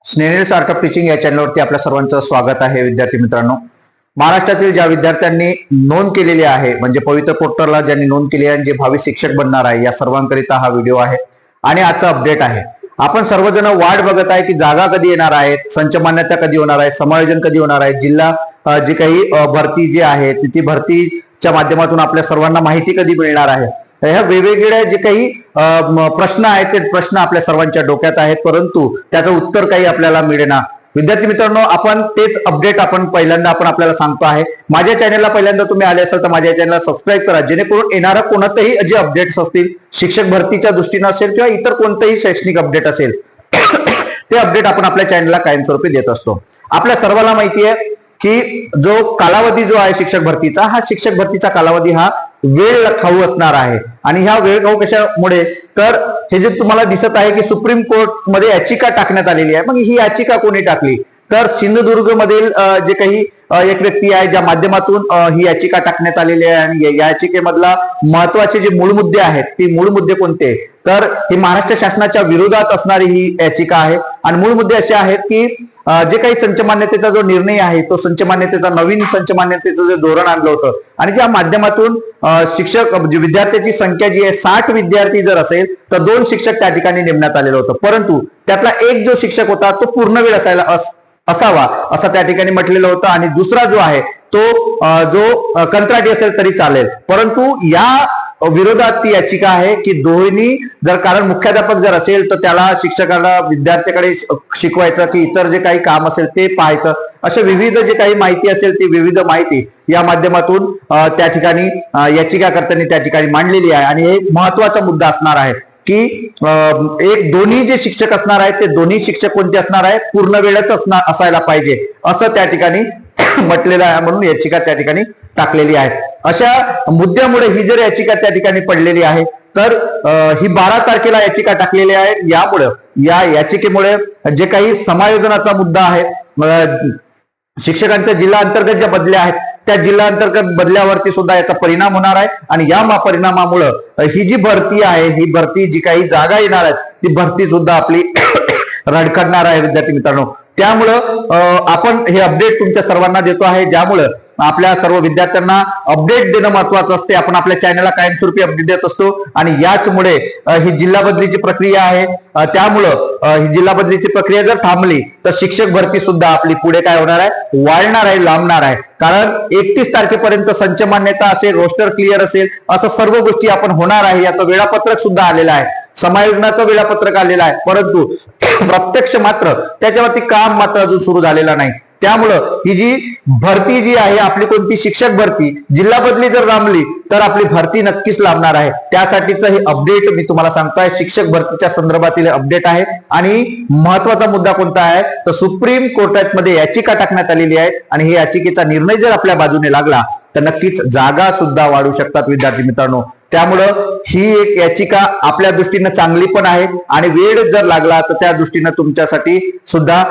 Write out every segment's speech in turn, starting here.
Snehal startup teaching या चॅनलवरती आपल्या सर्वांचं स्वागत आहे. विद्यार्थी मित्रांनो, महाराष्ट्रातील ज्या विद्यार्थ्यांनी नोंद केलेली आहे, म्हणजे पवित्र पोर्टलला ज्यांनी नोंद केली आहे, जे भावी शिक्षक बनणार आहे, या सर्वांकरिता हा व्हिडिओ आहे आणि आजचा अपडेट आहे. आपण सर्वजण वाट बघत आहे की जागा कधी येणार आहेत, संच मान्यता कधी होणार आहे, समायोजन कधी होणार आहे, जिल्हा जी काही भरती जी आहे ती भरतीच्या माध्यमातून आपल्या सर्वांना माहिती कधी मिळणार आहे. ह्या वेगवेगळ्या जे काही प्रश्न आहेत ते प्रश्न आपल्या सर्वांच्या डोक्यात आहेत, परंतु त्याचं उत्तर काही आपल्याला मिळेना. विद्यार्थी मित्रांनो, आपण तेच अपडेट पहिल्यांदा आपल्याला सांगतो आहे. माझ्या चॅनलला पहिल्यांदा तुम्ही आले असाल तर माझ्या चॅनलला सबस्क्राईब करा, जेणेकरून येणारा कोणतेही जे अपडेट्स असतील, शिक्षक भरतीच्या दृष्टीने असेल किंवा इतर कोणतेही शैक्षणिक अपडेट असेल ते अपडेट आपण आपल्या चॅनलला कायमस्वरूपी देत असतो. आपल्या सर्वांना माहिती आहे की जो कालावधी जो आहे शिक्षक भरतीचा, हा शिक्षक भरतीचा कालावधी हा वेळ खाऊ असणार आहे. आणि ह्या वेळ खाऊ कशामुळे, तर हे जे तुम्हाला दिसत आहे की सुप्रीम कोर्ट मध्ये याचिका टाकण्यात आलेली आहे. मग ही याचिका कोणी टाकली, तर सिंधुदुर्ग मधील जे काही एक व्यक्ती आहे, ज्या माध्यमातून ही याचिका टाकण्यात आलेली आहे. आणि या याचिकेमधला महत्वाचे जे मूळ मुद्दे आहेत, ते मूळ मुद्दे कोणते, तर ही महाराष्ट्र शासनाच्या विरोधात असणारी ही याचिका आहे. आणि मूळ मुद्दे असे आहेत की जे काही संच मान्यतेचा जो निर्णय आहे, तो संच मान्यतेचा नवीन संच मान्यतेचं जे धोरण आणलं होतं आणि ज्या माध्यमातून शिक्षक विद्यार्थ्याची संख्या जी आहे 60 विद्यार्थी जर असेल तर 2 शिक्षक त्या ठिकाणी नेमण्यात आलेलं होतं. परंतु त्यातला एक जो शिक्षक होता तो पूर्ण वेळ असावा असं त्या ठिकाणी म्हटलेलं होतं. आणि दुसरा जो आहे तो जो कंत्राटी असेल तरी चालेल. परंतु या विरोधात ती याचिका आहे की दोन्ही जर, कारण मुख्याध्यापक जर असेल तर त्याला शिक्षकाला विद्यार्थ्याकडे शिकवायचं की इतर जे काही काम असेल ते पाहायचं, अशा विविध जे काही माहिती असेल ती विविध माहिती या माध्यमातून त्या ठिकाणी याचिकाकर्त्यांनी त्या ठिकाणी मांडलेली आहे. आणि हे महत्वाचा मुद्दा असणार आहे की एक दोन्ही जे शिक्षक असणार आहेत ते दोन्ही शिक्षक कोणते असणार आहे, पूर्ण वेळच असायला पाहिजे असं त्या ठिकाणी म्हटलेलं आहे. म्हणून याचिका त्या ठिकाणी टाकलेली आहे. अशा मुद्द्यामुळे ही जर याचिका त्या ठिकाणी पडलेली आहे तर ही 12 तारखेला याचिका टाकलेली आहे. यामुळे या याचिकेमुळे जे काही समायोजनाचा मुद्दा आहे, शिक्षकांच्या जिल्हा अंतर्गत ज्या बदल्या आहेत त्या जिल्हा अंतर्गत बदल्यावरती सुद्धा याचा परिणाम होणार आहे. आणि या परिणामामुळे ही जी भरती आहे, ही भरती जी काही जागा येणार आहेत ती भरती सुद्धा आपली रडखडणार आहे. विद्यार्थी मित्रांनो, त्यामुळं आपण हे अपडेट तुमच्या सर्वांना देतो आहे, ज्यामुळं आपल्या सर्व विद्यार्थ्यांना अपडेट देणं महत्वाचं असते. आपण आपल्या चॅनलला कायमस्वरूपी अपडेट देत असतो. आणि याचमुळे ही जिल्हा बदलीची प्रक्रिया आहे, त्यामुळं ही जिल्हा बदलीची प्रक्रिया जर थांबली तर शिक्षक भरती सुद्धा आपली पुढे काय होणार आहे, वाढणार आहे, लांबणार आहे. कारण 31 तारखेपर्यंत संच मान्यता असेल, रोस्टर क्लिअर असेल, असं सर्व गोष्टी आपण होणार आहे. याचं वेळापत्रक सुद्धा आलेलं आहे, समायोजनाचं वेळापत्रक आलेलं आहे, परंतु प्रत्यक्ष मात्र त्याच्यावरती काम मात्र अजून सुरू झालेलं नाही. त्यामुळं ही जी भरती जी आहे आपली, कोणती शिक्षक भरती, जिल्हा बदली जर लांबली तर आपली भरती नक्कीच लांबणार आहे. त्यासाठीचं हे अपडेट मी तुम्हाला सांगतोय, शिक्षक भरतीच्या संदर्भातील अपडेट आहे. आणि महत्वाचा मुद्दा कोणता आहे, तर सुप्रीम कोर्टामध्ये याचिका टाकण्यात आलेली आहे. आणि हे याचिकेचा निर्णय जर आपल्या बाजूने लागला तर नक्कीच जागा सुद्धा वाढू शकतात. विद्यार्थी मित्रांनो, त्यामुळं ही एक याचिका आपल्या दृष्टीनं चांगली पण आहे आणि वेळ जर लागला तर त्या दृष्टीनं तुमच्यासाठी सुद्धा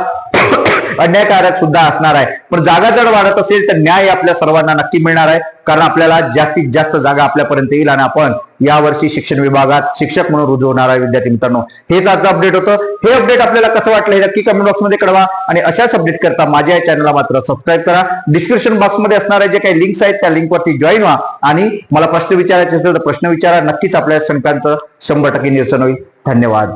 अन्यायकारक सुद्धा असणार आहे. पण जागा जर वाढत असेल तर न्याय आपल्या सर्वांना नक्की मिळणार आहे, कारण आपल्याला जास्तीत जास्त जागा आपल्यापर्यंत येईल आणि आपण यावर्षी शिक्षण विभागात शिक्षक म्हणून रुजू होणार आहे. विद्यार्थी मित्रांनो, हेच आजचं अपडेट होतं. हे अपडेट आपल्याला कसं वाटलं हे नक्की कमेंट बॉक्समध्ये कळवा. आणि अशाच अपडेट करता माझ्या या चॅनलला मात्र सबस्क्राईब करा. डिस्क्रिप्शन बॉक्समध्ये असणारे जे काही लिंक्स आहेत त्या लिंकवरती जॉईन व्हा आणि मला प्रश्न विचारायचे असेल तर प्रश्न विचारा. नक्कीच आपल्या शंकांचं 100% निरसन होईल. धन्यवाद.